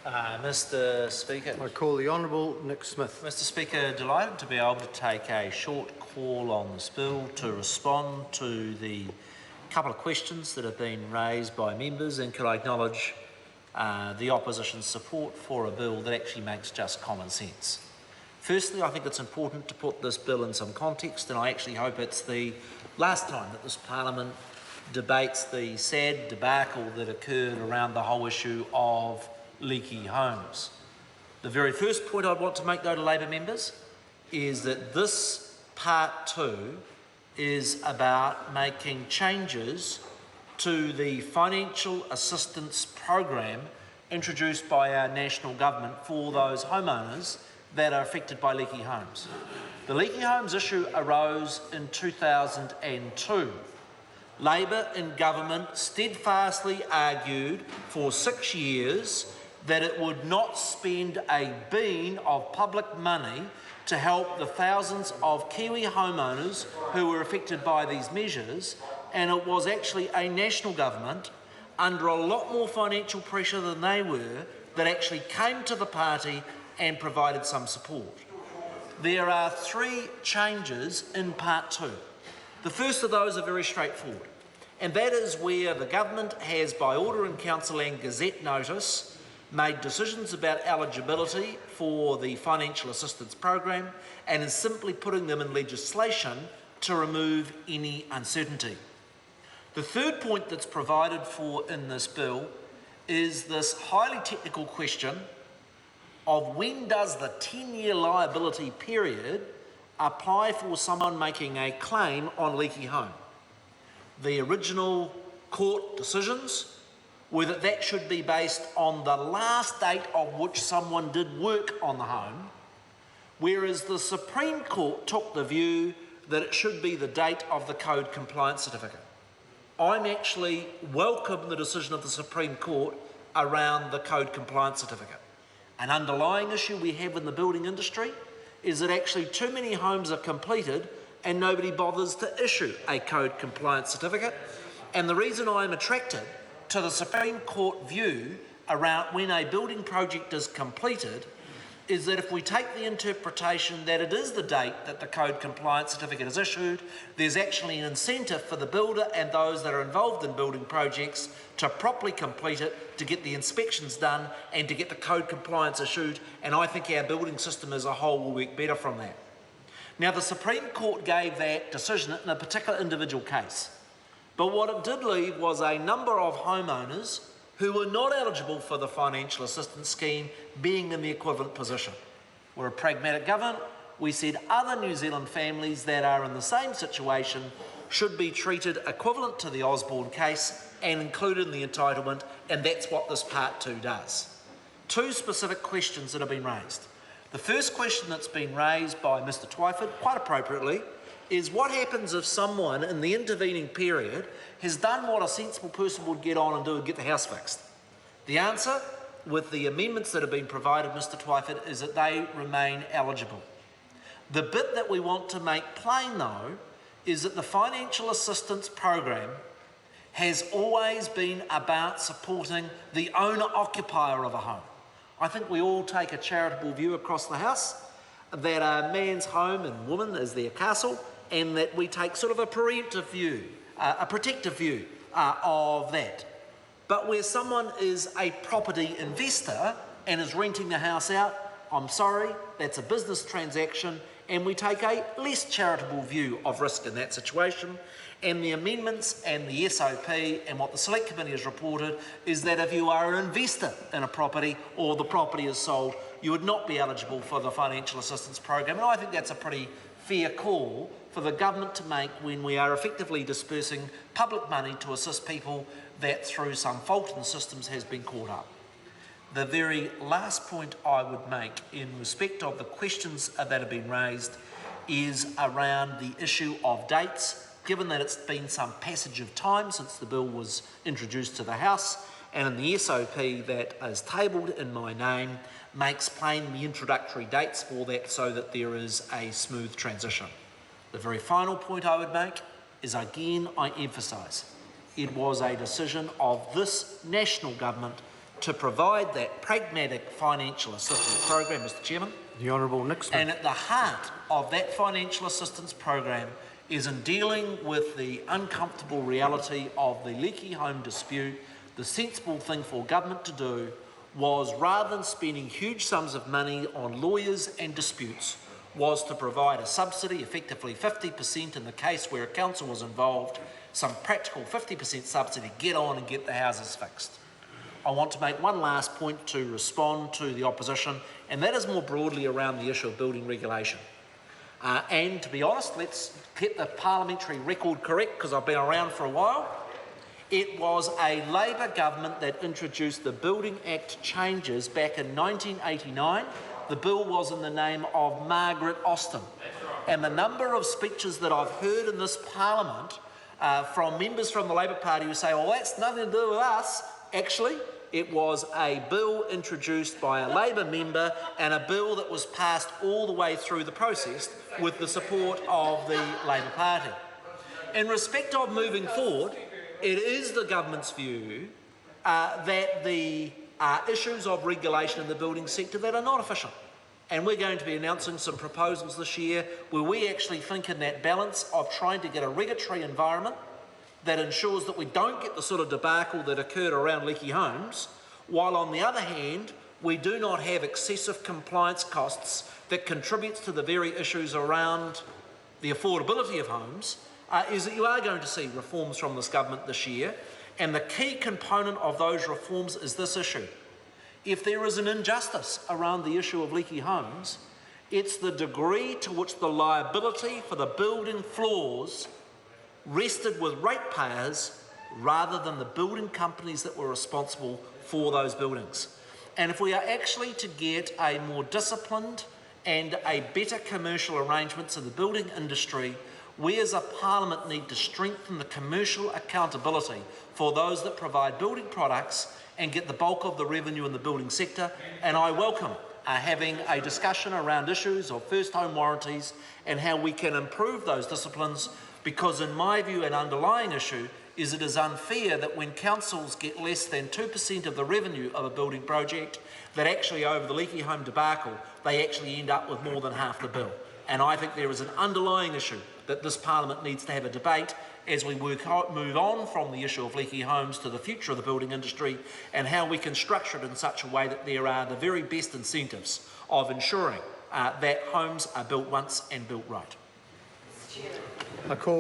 Mr Speaker. I call the Honourable Nick Smith. Mr Speaker, delighted to be able to take a short call on this bill to respond to the couple of questions that have been raised by members, and could I acknowledge the opposition's support for a bill that actually makes just common sense. Firstly, I think it's important to put this bill in some context, and I actually hope it's the last time that this Parliament debates the sad debacle that occurred around the whole issue of leaky homes. The very first point I want to make, though, to Labor members is that this Part 2 is about making changes to the financial assistance program introduced by our national government for those homeowners that are affected by leaky homes. The leaky homes issue arose in 2002. Labor in government steadfastly argued for 6 years that it would not spend a bean of public money to help the thousands of Kiwi homeowners who were affected by these measures, and it was actually a national government under a lot more financial pressure than they were that actually came to the party and provided some support. There are 3 changes in Part 2. The first of those are very straightforward, and that is where the government has, by order in council and gazette notice, made decisions about eligibility for the financial assistance program and is simply putting them in legislation to remove any uncertainty. The third point that's provided for in this bill is this highly technical question of when does the 10-year liability period apply for someone making a claim on leaky home. The original court decisions were that that should be based on the last date of which someone did work on the home, whereas the Supreme Court took the view that it should be the date of the code compliance certificate. I'm actually welcome the decision of the Supreme Court around the code compliance certificate. An underlying issue we have in the building industry is that actually too many homes are completed and nobody bothers to issue a code compliance certificate. And the reason I'm attracted to the Supreme Court view around when a building project is completed is that if we take the interpretation that it is the date that the code compliance certificate is issued, there's actually an incentive for the builder and those that are involved in building projects to properly complete it, to get the inspections done and to get the code compliance issued, and I think our building system as a whole will work better from that. Now, the Supreme Court gave that decision in a particular individual case, but what it did leave was a number of homeowners who were not eligible for the financial assistance scheme being in the equivalent position. We're a pragmatic government. We said other New Zealand families that are in the same situation should be treated equivalent to the Osborne case and included in the entitlement, and that's what this Part 2 does. 2 specific questions that have been raised. The first question that's been raised by Mr Twyford, quite appropriately, is what happens if someone in the intervening period has done what a sensible person would get on and do and get the house fixed? The answer, with the amendments that have been provided, Mr Twyford, is that they remain eligible. The bit that we want to make plain, though, is that the financial assistance program has always been about supporting the owner-occupier of a home. I think we all take a charitable view across the house that a man's home and woman is their castle, and that we take sort of a preemptive view, a protective view of that. But where someone is a property investor and is renting the house out, I'm sorry, that's a business transaction, and we take a less charitable view of risk in that situation. And the amendments and the SOP and what the Select Committee has reported is that if you are an investor in a property or the property is sold, you would not be eligible for the financial assistance program. And I think that's a pretty fair call for the government to make when we are effectively dispersing public money to assist people that through some fault in the systems has been caught up. The very last point I would make in respect of the questions that have been raised is around the issue of dates, given that it's been some passage of time since the bill was introduced to the House, and in the SOP that is tabled in my name makes plain the introductory dates for that so that there is a smooth transition. The very final point I would make is, again, I emphasise, it was a decision of this national government to provide that pragmatic financial assistance program, Mr Chairman. The Honourable Nick Smith. And at the heart of that financial assistance program is in dealing with the uncomfortable reality of the leaky home dispute. The sensible thing for government to do was, rather than spending huge sums of money on lawyers and disputes, was to provide a subsidy, effectively 50% in the case where a council was involved, some practical 50% subsidy, get on and get the houses fixed. I want to make one last point to respond to the opposition, and that is more broadly around the issue of building regulation. And to be honest, let's get the parliamentary record correct, because I've been around for a while. It was a Labor government that introduced the Building Act changes back in 1989. The bill was in the name of Margaret Austin. And the number of speeches that I've heard in this parliament from members from the Labor Party who say, well, that's nothing to do with us. Actually, it was a bill introduced by a Labor member and a bill that was passed all the way through the process with the support of the Labor Party. In respect of moving forward, it is the government's view that the issues of regulation in the building sector that are not efficient. And we're going to be announcing some proposals this year where we actually think in that balance of trying to get a regulatory environment that ensures that we don't get the sort of debacle that occurred around leaky homes, while on the other hand, we do not have excessive compliance costs that contributes to the very issues around the affordability of homes, is that you are going to see reforms from this government this year. And the key component of those reforms is this issue. If there is an injustice around the issue of leaky homes, it's the degree to which the liability for the building flaws rested with ratepayers rather than the building companies that were responsible for those buildings. And if we are actually to get a more disciplined and a better commercial arrangements in the building industry, we as a parliament need to strengthen the commercial accountability for those that provide building products and get the bulk of the revenue in the building sector. And I welcome having a discussion around issues of first home warranties and how we can improve those disciplines, because in my view an underlying issue is it is unfair that when councils get less than 2% of the revenue of a building project, that actually over the leaky home debacle they actually end up with more than half the bill. And I think there is an underlying issue that this parliament needs to have a debate as we move on from the issue of leaky homes to the future of the building industry, and how we can structure it in such a way that there are the very best incentives of ensuring that homes are built once and built right. I call